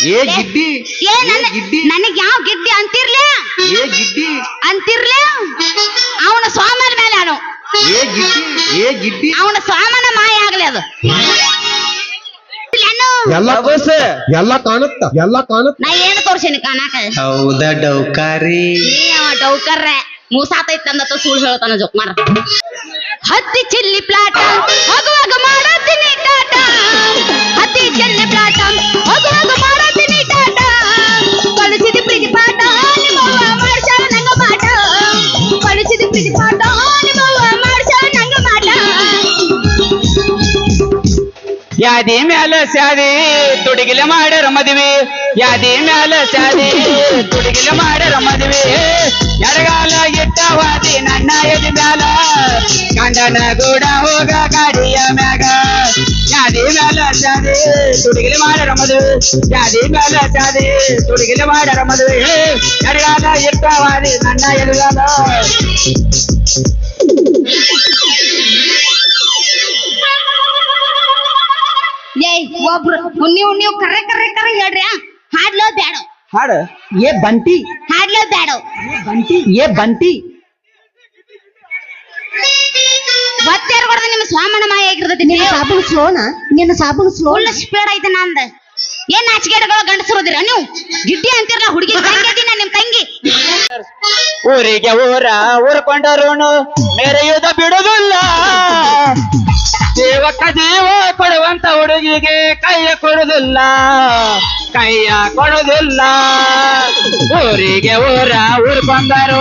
ಏ ಗಿಡ್ಡಿ ನನಗ್ ಯಾವ ಗಿಡ್ಡಿ ಅಂತಿರ್ಲಿ ಏ ಗಿಡ್ಡಿ ಅಂತಿರ್ಲಿ ಅವನ ಸ್ವಾಮನ ಮೇಲೆ ಆಡು ಏ ಗಿಡ್ಡಿ ಅವನ ಸ್ವಾಮನ ಮಾಯ ಆಗ್ಲಿ ಅದು ಎಲ್ಲ ಕಾಣುತ್ತ ನಾ ಏನು ತೋರ್ಸೇನಿ ಕಾಣಾಕ ಹೌದ ಡೌಕಾರಿ ಡೌಕರ್ರೆ ಮೂಸಾತೈತ್ ಅಂದತ್ತ ಸುಳ್ಳು ಹೇಳ್ತಾನ ಜೋಕ್ಮಾರ ಹತ್ತಿ ಚಿಲ್ಲಿ ಪ್ಲಾಟ ಹೋಗುವಾಗ ಮಾಡತ್ತೀನಿ ಟಾಟ ಹತ್ತಿ ಚಿಲ್ಲಿ ಪ್ಲಾಟ ಹೋಗುವಾಗ ಮಾಡತ್ತೀನಿ ಟಾಟ ಕಳಿಸಿದ ಪ್ರೀತಿ ಪಾಠ ನಿಮ್ಮವ್ವ ಮಾಡ್ಸಾಳ ನಂಗ ಮಾಟ ಕಳಿಸಿದ ಪ್ರೀತಿ ಪಾಠ ನಿಮ್ಮವ್ವ ಮಾಡ್ಸಾಳ ನಂಗ ಮಾಟ ಯಾದಿ ಮ್ಯಾಲ ಸ್ಯಾದಿ ತುಡಿಗಿಲೆ ಮಾಡ್ಯಾರ ಮದುವೆ ಯಾದಿ ಮ್ಯಾಲ ಸ್ಯಾದಿ ತುಡಿಗಿಲೆ ಮಾಡ್ಯಾರ ಮದುವೆ ಎಡಗಾಲ ಇಟ್ಟವಾದಿ ನನ್ನ ಎದಿ ಮ್ಯಾಲ ಗಂಡನ ಗೂಡ ಹೋಗ ಗಾಡಿಯ ಮ್ಯಾಗ ಯಾದಿ ಮ್ಯಾಲ ಸ್ಯಾದಿ ತುಡಿಗಿಲೆ ಮಾಡ್ಯಾರ ಮದುವೆ ಯಾದಿ ಮ್ಯಾಲ ಸ್ಯಾದಿ ತುಡಿಗಿಲೆ ಮಾಡ್ಯಾರ ಮದುವೆ ಎಡಗಾಲ ಇಟ್ಟವಾದಿ ನನ್ನ ಎದುಗಾಲ ಒಬ್ರು ನೀವು ಕರೆ ಹೇಳ್ರಿ ಹಾಡ್ಲೋ ಬ್ಯಾಡೋ ಹಾಡು ಏ ಬಂಟಿ ಹಾಡ್ಲೋ ಬ್ಯಾಡೋ ಏ ಬಂಟಿ ಒತ್ತೇರ್ ಹೊಡೆದ ನಿಮ್ಮ ಸ್ವಾಮನ ಮಾಯ ಆಗಿರ್ತೈತಿ ನಿನ್ನ ಸಾಬೂನು ಸ್ಲೋ ಫುಲ್ ಸ್ಪೀಡ್ ಐತೆ ನಂದ ಏನ್ ನಾಚಿಕೆಗಳು ಗಂಡಸರೋದಿರ ನೀವು ಗಿಡ್ಡಿ ಅಂತಿರಲ್ಲ ಹುಡುಗಿ ತಂಗಿ ನಿಮ್ ತಂಗಿ ಊರಿಗೆ ಊರ್ಕೊಂಡರೂ ಮೆರೆಯುವುದ ಬಿಡುವುದಿಲ್ಲ ದೇವಕ್ಕ ದೇವ ಕೊಡುವಂತ ಹುಡುಗಿಗೆ ಕೈಯ ಕೊಡುದಿಲ್ಲ ಊರಿಗೆ ಊರ್ಕೊಂಡರೂ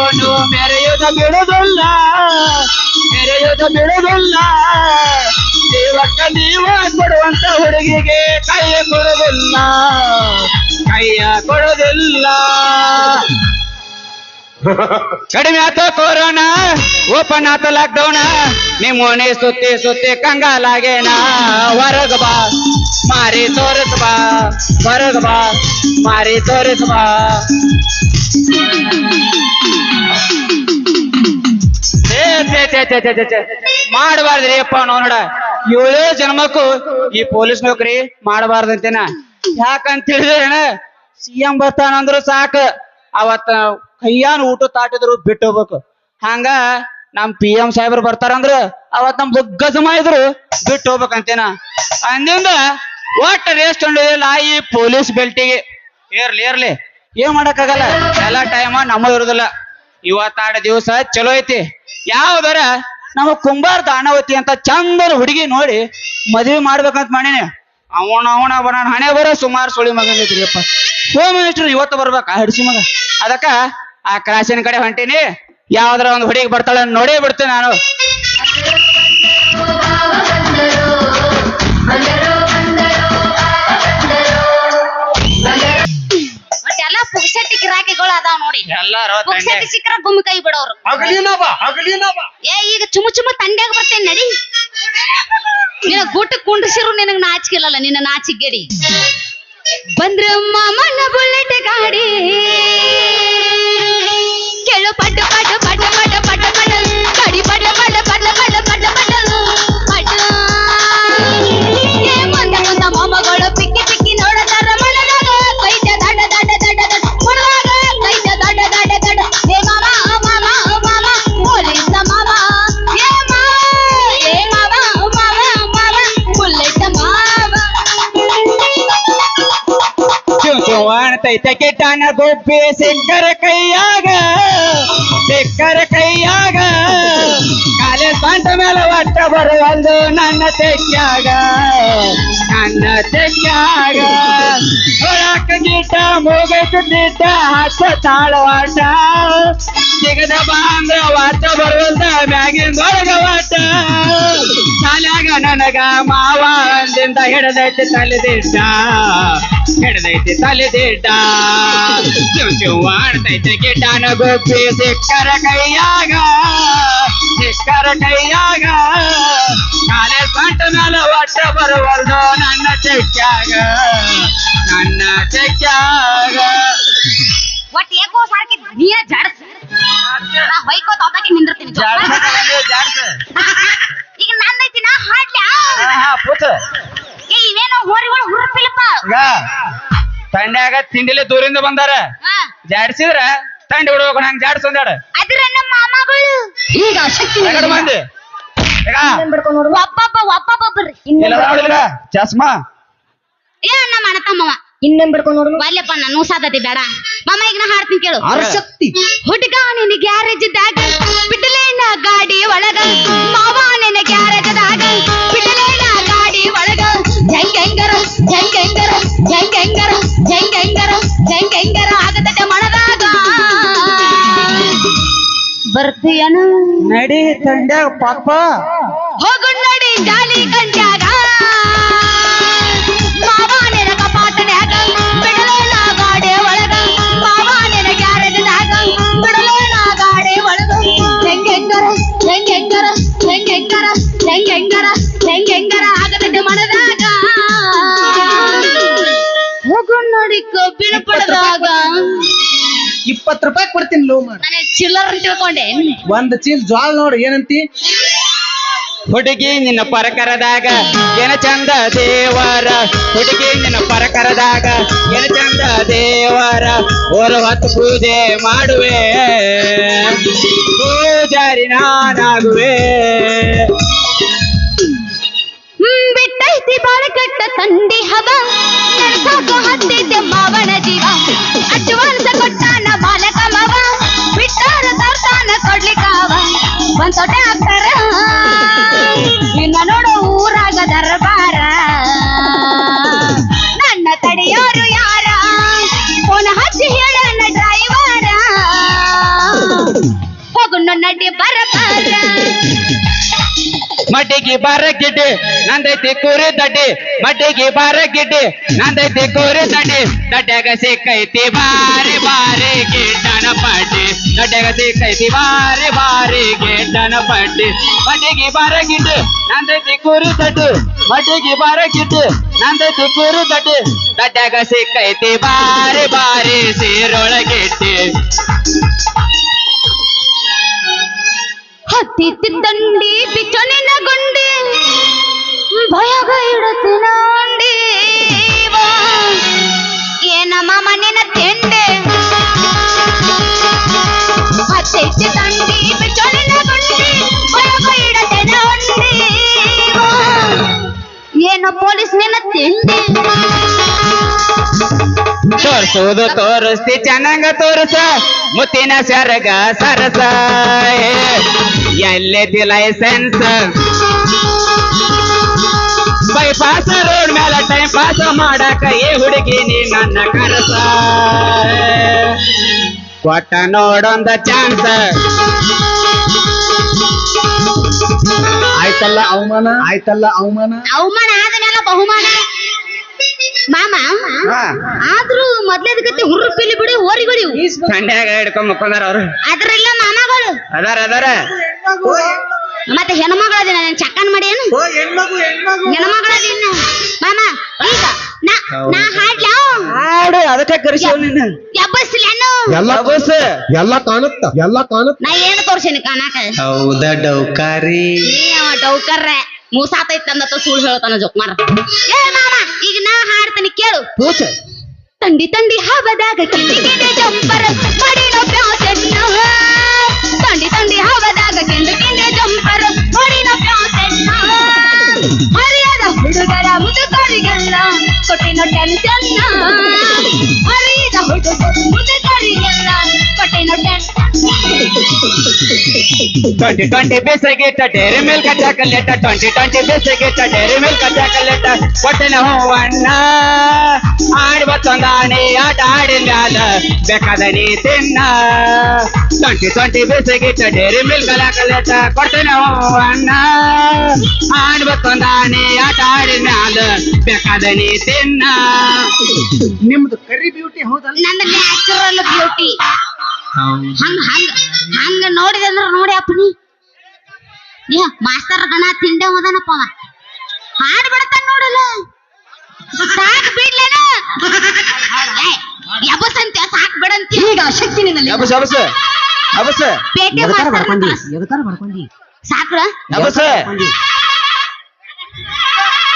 ಮೆರೆಯುವುದ ಬಿಡುವುದಿಲ್ಲ ದೇವಕ್ಕ ದೇವ ಕೊಡುವಂತ ಹುಡುಗಿಗೆ ಕೈಯ ಕೊಡುದಿಲ್ಲ ಕಡಿಮೆ ಆತ ಕೊರೋನಾ ಓಪನ್ ಆತ ಲಾಕ್ಡೌನ್ ನಿಮ್ಮೋನೆ ಸುತ್ತಿ ಕಂಗಾಲಾಗೇನಾ ಹೊರಗ ಬಾ ಮಾರಿ ತೋರಿಸ್ ಬಾ ಹೊರಗ ಬಾ ಮಾರಿ ತೋರಿಸ್ ಬಾ ಮಾಡಬಾರ್ದ್ರಿ ಅಪ್ಪ ನೋಡ 7 ಜನ್ಮಕ್ಕೂ ಈ ಪೊಲೀಸ್ ನೌಕರಿ ಮಾಡಬಾರ್ದಂತೇನ ಯಾಕಂತ ಹೇಳಿದ್ರೆ ಸಿಎಂ ಬರ್ತಾನಂದ್ರು ಸಾಕು ಅವತ್ತ ಕೈಯಾನ ಊಟ ತಾಟಿದ್ರು ಬಿಟ್ಟು ಹೋಗ್ಬೇಕು ಹಂಗ ನಮ್ PM ಸಾಹೇಬ್ರು ಬರ್ತಾರಂದ್ರ ಅವತ್ ನಮ್ ಗಜಮ ಇದ್ರು ಬಿಟ್ಟು ಹೋಗ್ಬೇಕಂತೇನ ಅಂದಿಂದ ಒಟ್ಟ ರೇಸ್ಟ್ ಹೊಂದಿಲ್ಲ ಈ ಪೊಲೀಸ್ ಬೆಲ್ಟಿಗೆ ಏರ್ಲಿ ಏನ್ ಮಾಡಕ್ಕಾಗಲ್ಲ ಎಲ್ಲ ಟೈಮ ನಮ್ಮ ಇರುದಿಲ್ಲ ಇವತ್ತಾಡ ದಿವಸ ಚಲೋ ಐತಿ ಯಾವ್ದಾರ ನಮ್ಮ ಕುಂಬಾರ ದಾನವತಿ ಅಂತ ಚಂದನ ಹುಡುಗಿ ನೋಡಿ ಮದ್ವಿ ಮಾಡ್ಬೇಕಂತ ಮಾಡೀನಿ ಅವನ ಬರೋಣ ಹಣೆ ಬರೋ ಸುಮಾರು ಸುಳಿ ಮಗಂದಿದ್ರಿಯಪ್ಪ ಹೋಮ್ ಮಿನಿಸ್ಟರ್ ಇವತ್ತು ಬರ್ಬೇಕ ಹಡಿಸಿ ಮಗ ಅದಕ್ಕ ಆ ಕ್ರಾಸಿನ ಕಡೆ ಹೊಂಟೀನಿ ಯಾವ್ದಾರ ಒಂದು ಹುಡುಗಿ ಬರ್ತಾಳೆ ನೋಡೇ ಬಿಡ್ತೇನೆ ನಾನು ಎಲ್ಲ ಪುಗ್ಸಟ್ಟಿ ಗಿರಾಕಿಗಳು ಅದಾವ ನೋಡಿ ಎಲ್ಲಾರು ಪುಗ್ಸಟ್ಟಿ ಸಿಕ್ಕರ ಗುಮ್ಮಿ ಕೈ ಬಿಡೋರು ಈಗ ಚುಮು ತಂಡ್ಯಾಗ ಬರ್ತೇನೆ ನಡಿ ನಿನ್ನ ಗುಟ್ಟ ಕುಂಡ್ರಿಸಿರು ನಿನಗ್ ನಾಚಿಕೆಲ್ಲ ನಿನ್ನ ನಾಚಿಗೆಡಿ ಬಂದ್ರ ಮಾಮನ ಬುಲೆಟ್ ಗಾಡಿ ಕೇಳು ಪಡ್ಡ ಪಡ್ಡ ಪಡ್ಡ ಪಡ್ಡ ಪಡ್ಡ ಪಡ್ಡ ಗಾಡಿ ಪಡ್ಡ ಪಡ್ಡ ಪಡ್ಡ ಪಡ್ಡ ಪಡ್ಡ ಪಡ್ಡ ಪಡ್ಡ ಮುಂದ ಮೊಮ್ಮಗಳು ಪಿಕ್ಕಿ ನೋಡದಾರ ಮನದಾಗ ಕೈತ ದಡ ದಡ ದಡ ದಡ ಮುಳದಾಗ ಕೈತ ದಡ ದಡ ದಡ ಏ ಮಾಮ ಪೊಲೀಸ ಮಾಮ ಏ ಮಾಮ ಬುಲೆಟ್ ಮಾವ ಕಾಣ್ತೈತೆ ಕೆಟ್ಟಾನ ಗೊಬ್ಬೆ ಸಿಕ್ಕರ ಕೈಯಾಗ ಕಾಲೇಜ್ ಬಂದ ಮೇಲೆ ಒಟ್ಟ ಬರುವಲ್ದು ನನ್ನ ತೆಕ್ಕಾಗ ಹೊರಕ ಗೀಟ ಮೂಗೈತು ದಿಟ್ಟ ಹಚ್ಚ ತಾಳವಾಟ ಸಿಗದ ಬಾಂದ್ರ ವಾಟ ಬರುವಲ್ದ ಮ್ಯಾಗಿಂದೊಳಗ ವಾಟ ಶಾಲ್ಯಾಗ ನನಗ ಮಾವ ಅಂದಿಂದ ಹಿಡದೈತಿ ತಲೆದಿಡ್ಡ ಆಡ್ತೈತೆ ಗಿಡ್ಡನ ಗೊಬ್ಬಿ ಸಿಕ್ಕರ ಕೈಯಾಗ ಕಾಲೇಜ್ ಬಂಟ ಮೇಲೆ ಒಟ್ಟ ಬರುವಲ್ದು ನನ್ನ ಚೆಕ್ಕಾಗ ಒಟ್ಟು ಏಕೋ ಸಾಕಿ ನೀನೇ ಜಾಡ್ಸ ನಾ ಹೊಯ್ಕೋತ ಅವತಾಕಿ ನಿಂದಿರ್ತೀನಿ ಈಗ ನಂದೈತಿ ನಾ ಹಾಡ್ಲ್ಯಾ ಪೂತ ಏ ಇವೇನೋ ಹೋರಿಗಳು ಹುರುಪಿಲ್ಲಪ್ಪ ತಂಡ್ಯಾಗ ತಿಂಡಿಲೆ ದೂರಿಂದ ಬಂದಾರ ಜಾಡ್ಸಿದ್ರ ತಂಡಿ ಬಿಡ್ಬೇಕು ನಂಗೆ ಜಾಡ್ಸೊಂದಾಡ ಅದ್ರ ನಮ್ಮ ಮಾಮಗಳು ಈಗ ಶಕ್ತಿ ಎರಡು ಮಂದಿ ಈಗ ಬಿಡ್ಕೊಂಡು ನೋಡು ಒಬ್ಬೊಬ್ಬರ್ರಿ ಇಲ್ಲ ನೋಡಿಲ್ಲ ಚಸ್ಮಾ ಏ ನಮ್ಮ ಅಣ್ಣ ತಮ್ಮವ ಇನ್ನೇನ್ ಬಿಡ್ಕೊಂಡು ನೋಡು ಒಲ್ಲೆಪ್ಪ ನಾನು ಸಾಧ್ಯತೆ ಬೇಡ ಮಾಮ ಈಗ ನಾ ಹಾಡ್ತೀನಿ ಕೇಳು ಶಕ್ತಿ ಹುಡುಗ ನಿನ್ನ ಗ್ಯಾರೇಜ್ದಾಗ ಬಿಡಲೇನ ಗಾಡಿ ಒಳಗ ಮಾವ ನಿನ್ನ ಗ್ಯಾರೇಜ್ದಾಗ ಬಿಡಲೇನ ಗಾಡಿ ಒಳಗ ಜಂಗಂಗರ ಜಂಗಂಗರ ಜಂಗಂಗರ ಜಂಗಂಗರ ಜಂಗಂಗರ ಆಗತದೆ ಮನದಾಗ ಬರ್ತೀಯನು ನಡಿ ತಂಡ್ಯಾಗ ಪಾಪ ಹೋಗು ನಡಿ ಜಾಲಿ ಗಂಟ್ಯಾಗ ಮಾವ ನಿನ್ನ ಕಪಾಟನ್ಯಾಗ ಬಿಡಲೇನ ಗಾಡಿ ಒಳಗ ಮಾವ ನಿನ್ನ ಗ್ಯಾರೇಜ್ದಾಗ ಬಿಡಲೇನ ಗಾಡಿ ಒಳಗ ಜಂಗಂಗರ ಜಂಗಂಗರ ಜಂಗಂಗರ ಜಂಗಂಗರ ಜಂಗಂಗರ ಆಗತದೆ ಮನದಾಗ ಹೋಗು ನೋಡಿ ಕಬ್ಬಿನ ಪಡೆದಾಗ 20 ರೂಪಾಯಿ ಕೊಡ್ತೀನಿ ಲೋ ಮಾಡ ನಾನೇ ಚಿಲ್ಲರ್ ಅಂತ ತಿಳ್ಕೊಂಡೆ ಒಂದ್ ಚೀಲ್ ಜ್ವಾಳ ನೋಡು ಏನಂತಿ ಹುಡುಗಿ ನಿನ್ನ ಪರಕರದಾಗ ಏನ ಚಂದ ದೇವರ ಹುಡುಗಿ ನಿನ್ನ ಪರಕರದಾಗ ಏನ ಚಂದ ದೇವರ ಓರ ಹೊತ್ತು ಪೂಜೆ ಮಾಡುವೆ ಪೂಜಾರಿ ನಾನಾಗುವೆ ಬಿಟ್ಟೈತಿ ಬಾಳ ಕೆಟ್ಟ ತಂಡಿ ಹವ ನಡ್ಸಾಕ ಹತ್ತಿದ್ದೆ ಮಾವನ ಜೀವ ಅಡ್ವಾನ್ಸ ಕೊಟ್ಟಾನ ಬಾಲಕ ಮವ ಬಿಟ್ಟಾರ ತರ್ತಾನ ಕೊಡ್ಲಿಕ್ಕವ ಒಂದ್ ತೊಟ್ಟೆ ಹಾಕ್ತಾರ ಇನ್ನ ನೋಡು ಊರಾಗ ದರ್ಬಾರ ನನ್ನ ತಡೆಯೋರು ಯಾರ ಫೋನ್ ಹಚ್ಚಿ ಹೇಳನ ಡ್ರೈವರ ಹೋಗು ನಡಿ ಬರಬಾರ ಮಡ್ಡಿಗೆ ಬಾರ ಗಿಡ್ಡಿ ನಂದೈತಿ ಕೂರಿ ದಡ್ಡಿ ಮಡ್ಡಿಗೆ ಬಾರ ಗಿಡ್ಡಿ ನಂದೈತಿ ಕೂರಿ ದಡ್ಡಿ ದಡ್ಡ್ಯಾಗ ಸಿಕ್ಕೈತಿ ಬಾರಿ ಬಾರಿ ಗಿಡ್ಡನ ಪಡ್ಡಿ ದಡ್ಡ್ಯಾಗ ಸಿಕ್ಕೈತಿ ಬಾರಿ ಬಾರಿ ಗಿಡ್ಡನ ಪಡ್ಡಿ ಮಡ್ಡಿಗೆ ಬಾರ ಗಿಡ್ಡಿ ನಂದೈತಿ ಕೂರಿ ದಡ್ಡಿ ಮಡ್ಡಿಗೆ ಬಾರ ಗಿಡ್ಡಿ ನಂದೈತಿ ಕೂರಿ ದಡ್ಡಿ ದಡ್ಡ್ಯಾಗ ಸಿಕ್ಕೈತಿ ಬಾರಿ ಬಾರಿ ಸೇರೊಳಗಿಡ್ಡಿ ಹತ್ತಿತ್ತಿ ದಂಡಿ ಬಿಚ್ಚನಿನ ಗುಂಡಿ ಭಯಗ ಇಡತಿನ ಅಂಡಿ ಏನ ಮಾಮ ನಿನ್ನ ತಿಂಡೆ ಹತ್ತಿತ್ತಿ ದಂಡಿ ಬಿಚ್ಚನಿನ ಗುಂಡಿ ಭಯಗ ಇಡತಿನ ಅಂಡಿ ಏನೋ ಪೊಲೀಸ್ ನಿನ್ನ ತಿಂಡಿ ತೋರ್ಸುವುದು ತೋರಿಸ್ತಿ ಚೆನ್ನಾಗ ತೋರಿಸ ಮುತ್ತಿನ ಸರಗ ಸರಸ ಎಲ್ಲೈತಿ ಲೈಸೆನ್ಸ್ ಬೈಪಾಸ್ ರೋಡ್ ಮೇಲೆ ಟೈಮ್ ಪಾಸ್ ಮಾಡಕ ಏ ಹುಡುಗಿ ನೀ ನನ್ನ ಕನಸ ಕೊಟ್ಟ ನೋಡೊಂದ ಚಾನ್ಸ್ ಆಯ್ತಲ್ಲ ಅವಮಾನ ಆಯ್ತಲ್ಲ ಅವಮಾನ ಅವಮಾನ ಆದಮೇಲೆ ಬಹುಮಾನ ಮಾಮ ಆದ್ರೂ ಮೊದ್ಲೇದಕ್ಕೆ ಹುರ್ರು ಪಿಲಿ ಬಿಡಿ ಓರಿಗಳು ಸಂಡ್ಯಾಗ ಹಿಡ್ಕೊಂಡ್ ಮುಕ್ಕೊಂಡಾರ ಅವ್ರು ಅದ್ರೆಲ್ಲ ಮಾಮಗಳು ಅದಾರ ಮತ್ತೆ ಹೆಣ್ಮಗಳದಿನ ನಾನು ಚಕ್ಕನ್ ಮಾಡಿ ಏನು ಹೆಣ್ಮಗಳದಿನ ಮಾಮ ಈಗ ನಾ ಹಾಡ್ಲಾ ಹಾಡು ಅದಕ್ಕೆ ಕರ್ಸಿವ್ ನಿನ್ನ ಎಬ್ಬಸ್ಲೇನು ಎಲ್ಲ ಕಾಣುತ್ತ ನಾ ಏನು ತೋರ್ಸೇನಿ ಕಾಣಾಕ ಹೌದ ಡೌಕಾರಿ ಡೌಕರ್ರೆ ಮೂಸಾತೈತ್ ಅಂದತ್ತ ಸುಳ್ಳು ಹೇಳ್ತಾನ ಜೋಕ್ಮಾರ ಏ ಮಾಮ ಈಗ ನಾ ಹಾಡ್ತೀನಿ ಕೇಳು ತಂಡಿ ತಂಡಿ ಹವದಾಗ ಕಿಂಡಿ ಜಂಪರ್ ಮಾಡಿನೋ ಪ್ಯಾಸೆಟ್ನ ತಂಡಿ ತಂಡಿ ಹವದಾಗ ಕಿಂಡಿ ಜಂಪರ್ ಮಾಡಿನೋ ಪ್ಯಾಸೆಟ್ನ ಹರಿಯದ ಹುಡುಗರ ಮುದುಕರಿಗೆಲ್ಲ ಕೊಟ್ಟಿನ ಟೆನ್ಷನ್ ಹರಿಯದ ಹುಡುಗರ ಮುದುಕರಿಗೆಲ್ಲ ಕೊಟ್ಟಿನ ಟೆನ್ಷನ್ 2020 ಬೇಸಗೆಟ್ಟ ಡೇರಿ ಮಿಲ್ಕ್ ಚಾಕಲೇಟ 2020 ಬೇಸಗೆಟ್ಟ ಡೇರಿ ಮಿಲ್ಕ್ ಚಾಕಲೇಟ ಕೊಟ್ಟಿನ ಹೂವಣ್ಣ ಆಡಿ ಬತ್ತೊಂದಾಣಿ ಆಟ ಆಡಿನ ಮ್ಯಾಲ ಬೇಕಾದ ನೀ ತಿನ್ನ 2020 ಬೇಸಗೆಟ್ಟ ಡೇರಿ ಮಿಲ್ಕ್ ಚಾಕಲೇಟ ಕೊಟ್ಟಿನ ಹೂವಣ್ಣ ಆಡಿ ಬತ್ತೊಂದಾಣಿ ಆಟ ಆಡಿನ ಮ್ಯಾಲ ಬೇಕಾದ ನೀ ತಿನ್ನ ನಿಮ್ದು ಕರಿ ಬ್ಯೂಟಿ ಹೌದಲ್ಲ ನನ್ನ ನ್ಯಾಚುರಲ್ ಬ್ಯೂಟಿ ಹಂಗ ಹಂಗ ಹಂಗ ನೋಡಿದೆ ಅಂದ್ರ ನೋಡಿ ಅಪ್ಪನಿ ಮಾಸ್ತರ್ ಗಣ ತಿಂಡೆ ಹೋದನಪ್ಪ ಅವ ಹಾಡ್ ಬಿಡ್ತಾನ ನೋಡಲ್ಲ ಸಾಕ್ ಬಿಡ್ಲೇನ ಯಬಸಂತೆ ಸಾಕ್ ಬಿಡಂತ ಈಗ ಶಕ್ತಿ ನಿನ್ನಲ್ಲಿ ಅಬಸ ಪೇಟೆ ಎದಕಾರ ಮಾಡ್ಕೊಂಡಿ ಸಾಕ್ರ ಅಬಸ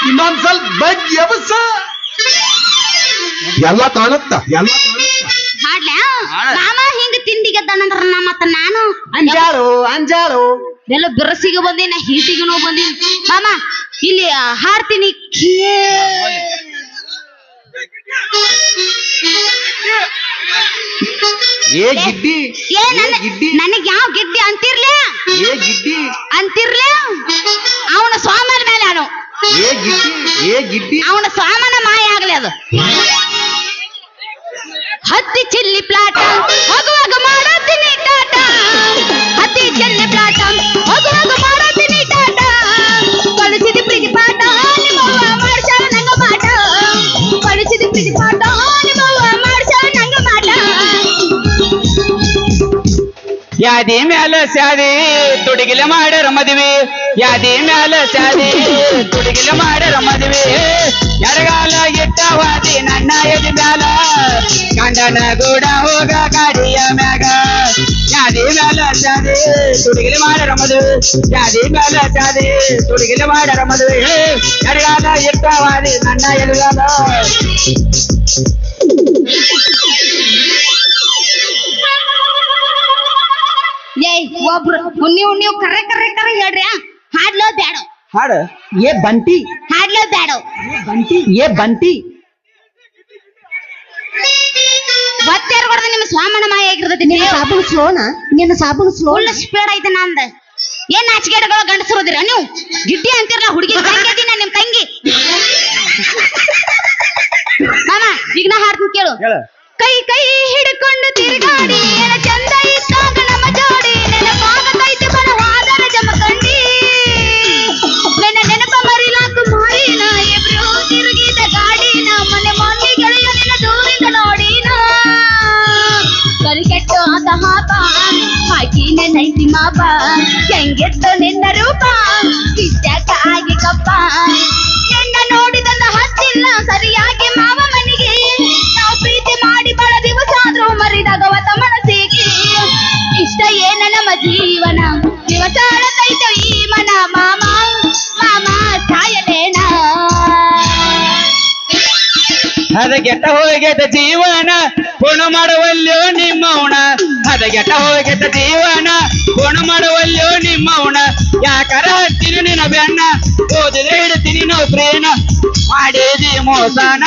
ಇನ್ನೊಂದ್ ಸ್ವಲ್ಪ ಬಗ್ ಎಬಸ ಎಲ್ಲ ಕಾಣುತ್ತ ಹಾಡ್ಲ್ಯಾ ಮಾಮ ಹಿಂಗ ತಿಂಡಿ ಗೆದ್ದಾನಂದ್ರ ಮತ್ತ ನಾನು ಅಂಜಾಳು ಎಲ್ಲ ಬಿರಸಿಗೆ ಬಂದಿನ ಹೀಟಿಗೂ ಬಂದಿನಿ ಮಾಮ ಇಲ್ಲಿ ಹಾಡ್ತೀನಿ ಏ ಗಿಡ್ಡಿ ನನಗ್ ಯಾವ ಗಿಡ್ಡಿ ಅಂತಿರ್ಲಿ ಏ ಗಿಡ್ಡಿ ಅಂತಿರ್ಲಿ ಅವನ ಸ್ವಾಮನ ಮೇಲೆ ಅವನು ಏ ಗಿಡ್ಡಿ ಅವನ ಸ್ವಾಮನ ಮಾಯ ಆಗ್ಲಿ ಅದು ಹತ್ತಿ ಚಿಲ್ಲಿ ಪ್ಲಾಟ ಹೋಗುವಾಗ ಮಾಡೋತೀನಿ ಟಾಟ ಹತ್ತಿ ಚಿಲ್ಲಿ ಪ್ಲಾಟ ಹೋಗುವಾಗ ಮಾಡೋತೀನಿ ಟಾಟ ಕಳಿಸಿದ ಪ್ರೀತಿ ಪಾಠ ನಿಮ್ಮವ್ವ ಮಾಡ್ಸಾಳ ನಂಗ ಮಾಟ ಕಳಿಸಿದ ಪ್ರೀತಿ ಪಾಠ ನಿಮ್ಮವ್ವ ಮಾಡ್ಸಾಳ ನಂಗ ಮಾಟ ಯಾದಿ ಮ್ಯಾಲ ಸ್ಯಾದಿ ತುಡಿಗಿಲೆ ಮಾಡ್ಯಾರ ಮದುವೆ ಯಾದಿ ಮ್ಯಾಲ ಸ್ಯಾದಿ ತುಡಿಗಿಲೆ ಮಾಡ್ಯಾರ ಮದುವೆ ಎಡಗಾಲ ಇಟ್ಟವಾದಿ ನನ್ನ ಎದಿ ಮ್ಯಾಲ ಗಂಡನ ಗೂಡ ಹೋಗ ಗಾಡಿಯ ಮ್ಯಾಗ ಯಾದಿ ಮ್ಯಾಲ ಸ್ಯಾದಿ ತುಡಿಗಿಲೆ ಮಾಡ್ಯಾರ ಮದುವೆ ಯಾದಿ ಮ್ಯಾಲ ಸ್ಯಾದಿ ತುಡಿಗಿಲೆ ಮಾಡ್ಯಾರ ಮದುವೆ ಎಡಗಾಲ ಇಟ್ಟವಾದಿ ನನ್ನ ಎದುಗಾಲ ಏಯ್ ಒಬ್ರು ನೀವು ಕರೆ ಹೇಳ್ರಿ ಹಾಡ್ಲೋ ಬ್ಯಾಡೋ ಹಾಡು ಏ ಬಂಟಿ ಹಾಡ್ಲೋ ಬ್ಯಾಡೋ ಏ ಬಂಟಿ ಒತ್ತೇರ್ ಕೊಡದ ನಿಮ್ಮ ಸ್ವಾಮನ ಮಾಯ ಆಗಿರ್ತೈತಿ ನಿನ್ನ ಸಾಬೂನು ಸ್ಲೋನಾ ನಿನ್ನ ಸಾಬೂನು ಸ್ಲೋ ಫುಲ್ ಸ್ಪೀಡ್ ಐತೆ ನಂದ ಏನ್ ನಾಚಿಕೆಗಳು ಗಂಡಸರೋದಿರ ನೀವು ಗಿಡ್ಡಿ ಅಂತಿರಲ್ಲ ಹುಡುಗಿ ತಂಗಿ ನಿಮ್ ತಂಗಿ ಮಾಮ ಈಗ ನಾ ಹಾಡ್ತೀನಿ ಕೇಳು ಕೈ ಕೈ ಹಿಡ್ಕೊಂಡು ತಿರುಗಾಡಿ ಏನ ಚಂದ ಇದ್ದಾಗ ನಮ್ಮ ಜೋಡಿ ನೆನಪಾಗತೈತೆ ಬಲವಾದರ ಜಮಖಂಡಿ ನನ್ನ ನೆನಪ ಮರಿಲಾಕು ಮಾರಿನ ಇಬ್ರು ತಿರುಗಿದ ಗಾಡಿನ ಮನೆ ಮಂದಿ ಗೆಳೆಯ ನಿನ್ನ ದೂರಿಂದ ನೋಡಿನ ಕರಿಕೆಟ್ಟು ಆತ ಹಾಪ ಹಾಕಿ ನೆನೈತಿ ಮಾಪ ಹೆಂಗೆತ್ತು ನಿನ್ನ ರೂಪ ಕಿಚ್ಚಾಕ ಆಗಿ ಕಪ್ಪ ನಿನ್ನ ನೋಡಿದನ್ನ ಹತ್ತಿಲ್ಲ ಸರಿಯಾಗಿ ಮಾವ ಮನೆಗೆ ನಾವು ಪ್ರೀತಿ ಮಾಡಿ ಬಹಳ ದಿವಸ ಆದ್ರೂ ಮರಿದಾಗವತ ಮನಸ್ಸಿಗೆ ಇಷ್ಟ ಏನ ನಮ್ಮ ಜೀವನ ದಿವಸ ಅಳತೈತೆ ಈ ಮನ ಮಾಮ ಮಾಮ ಸಾಯಲೇನ ಹದಗೆಟ್ಟ ಹೋಗೆದ ಜೀವನ ಪುಣ ಮಾಡುವಲ್ಯೋ ನಿಮ್ಮವನ ಹದಗೆಟ್ಟ ಹೋಗೆದ ಜೀವನ ಪುಣ ಮಾಡುವಲ್ಯೋ ನಿಮ್ಮವನ ಯಾಕರ ಹತ್ತೀನಿ ನಿನ್ನ ಬೆನ್ನ ಓದಿದ್ರೆ ಹಿಡ್ತೀನಿ ನೌಕ್ರೇನ ಮಾಡಿದಿ ಮೋಸನ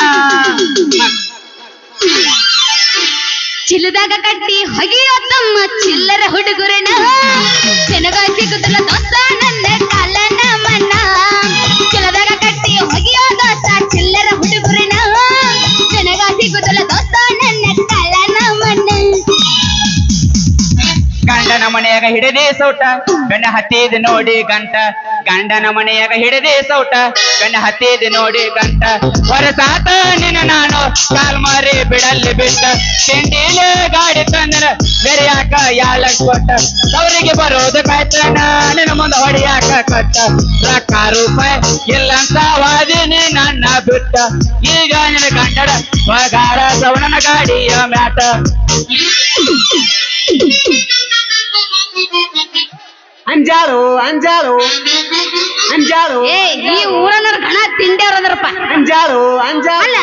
ಚಿಲ್ಲದಾಗ ಕಟ್ಟಿ ಹೊಗೆಯೋ ತಮ್ಮ ಚಿಲ್ಲರ ಹುಡುಗರನ ಚೆನ್ನಾಗ ಸಿಗುತ್ತಲ್ಲ ದೋಸ್ತ ನನ್ನ ಕಾಲನ ಮನ್ನ ಚಿಲ್ಲದಾಗ ಕಟ್ಟಿ ಹೊಗೆಯೋ ದೋಸ್ತ ಚಿಲ್ಲರ ಹುಡುಗರನ ಚೆನ್ನಾಗ ಸಿಗುತ್ತಲ್ಲ ದೋಸ್ತ ನನ್ನ ಕಾಲನ ಮನ್ನ ಗಂಡನ ಮನೆಯಾಗ ಹಿಡದೆ ಸೌಟ ಗಂಡ ಹತ್ತಿದ ನೋಡಿ ಗಂಟ ಗಂಡನ ಮನೆಯಾಗ ಹಿಡದೆ ಸೌಟ ಗಂಡ ಹತ್ತಿದ ನೋಡಿ ಗಂಟ ಹೊರಸಾತ ನಿನ್ನ ನಾನು ಕಾಲ್ ಮಾರಿ ಬಿಡಲ್ಲಿ ಬಿಟ್ಟ ತಿಂಡಿಲೆ ಗಾಡಿ ತಂದನ ಬೇರೆ ಯಾಕ ಯಾಳಕ್ ಕೊಟ್ಟ ಅವರಿಗೆ ಬರೋದು ಕಾಯ್ತಾನ ನಿನ್ನ ಮುಂದೆ ಹೊಡಿಯಾಕ ಕೊಟ್ಟ ರೊಕ್ಕ ರೂಪಾಯಿ ಇಲ್ಲಂತ ವಾದಿನಿ ನನ್ನ ಬಿಟ್ಟ ಈಗ ನಿನ್ನ ಗಂಡಡ ಪಗಾರ ಸವಣನ ಗಾಡಿಯ ಮ್ಯಾಟ ಅಂಜಾಳು ಏ ಈ ಊರನ್ನವ್ರ ಗಣ ತಿಂಡೇವ್ರದರಪ್ಪ ಅಂಜಾಳು ಅಲ್ಲ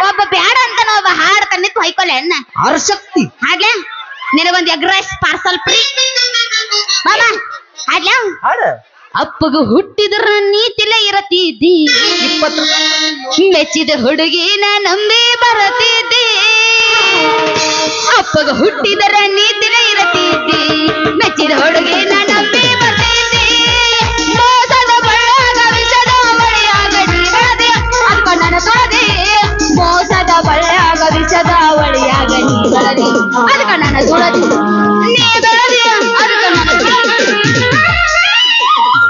ಒಬ್ಬ ಬ್ಯಾಡ ಅಂತ ಒಬ್ಬ ಹಾಡ್ ತಂದಿತ್ತು ಹೊಯ್ಕೊಲೆ ಅನ್ನ ಅರಶಕ್ತಿ ಹಾಡ್ಲೆ ನಿನಗೊಂದ್ ಎಗ್ ರೈಸ್ ಪಾರ್ಸಲ್ ಫ್ರೀ ಮಾಮ ಹಾಡ್ಲ ಹಾಡು ಅಪ್ಪಗ ಹುಟ್ಟಿದ್ರ ನೀತಿಲ ಇರತಿದ್ದಿ 20 ರೂಪಾಯಿ ಮೆಚ್ಚಿದ ಹುಡುಗಿನ ನಂಬಿ ಬರತಿದ್ದಿ ಅಪ್ಪಗ ಹುಟ್ಟಿದರ ನೀತಿಲ ಇರತಿದ್ದಿ ಮೆಚ್ಚಿದ ಹುಡುಗಿನ ನಂಬಿ ಬರ್ತಿದ್ದಿ ಮೋಸದ ಬಳ್ಳಾಗ ವಿಷದ ಬಳಿಯಾಗ ನೀ ಬೆಳೆದೆ ಅಪ್ಪ ನನ್ನ ತೊಳೆದೆ ಮೋಸದ ಬಳ್ಳಾಗ ವಿಷದ ಬಳಿಯಾಗ ನೀ ಬೆಳೆದೆ ಅದಕ್ಕ ನನ್ನ ತೊಳೆದೆ ನೀ ಬೆಳೆದೆ ಅದಕ್ಕ ನನ್ನ ತೊಳೆದೆ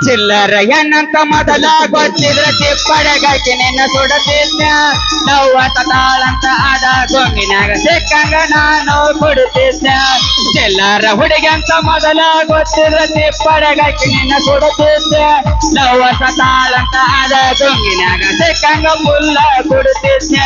ಚಿಲ್ಲರ ಏನಂತ ಮೊದಲ ಗೊತ್ತಿದ್ರ ಚಿಪ್ಪಡಗಾಕಿ ನಿನ್ನ ಸುಡತಿದ್ನ ನೋವ ತಾಳಂತ ಆದ ಗೊಂಗಿನಾಗ ಸಿಕ್ಕಂಗ ನಾನು ಕೊಡುತ್ತಿದ್ನ ಚಿಲ್ಲರ ಹುಡುಗಿ ಅಂತ ಮೊದಲ ಗೊತ್ತಿದ್ರ ಚಿಪ್ಪಡಗಾಕಿ ನಿನ್ನ ಸುಡುತ್ತಿದ್ದ ನೋವ ತಾಳಂತ ಆದ ಗೊಂಗಿನಾಗ ಸಿಕ್ಕಂಗ ಮುಲ್ಲ ಕೊಡುತ್ತಿದ್ನ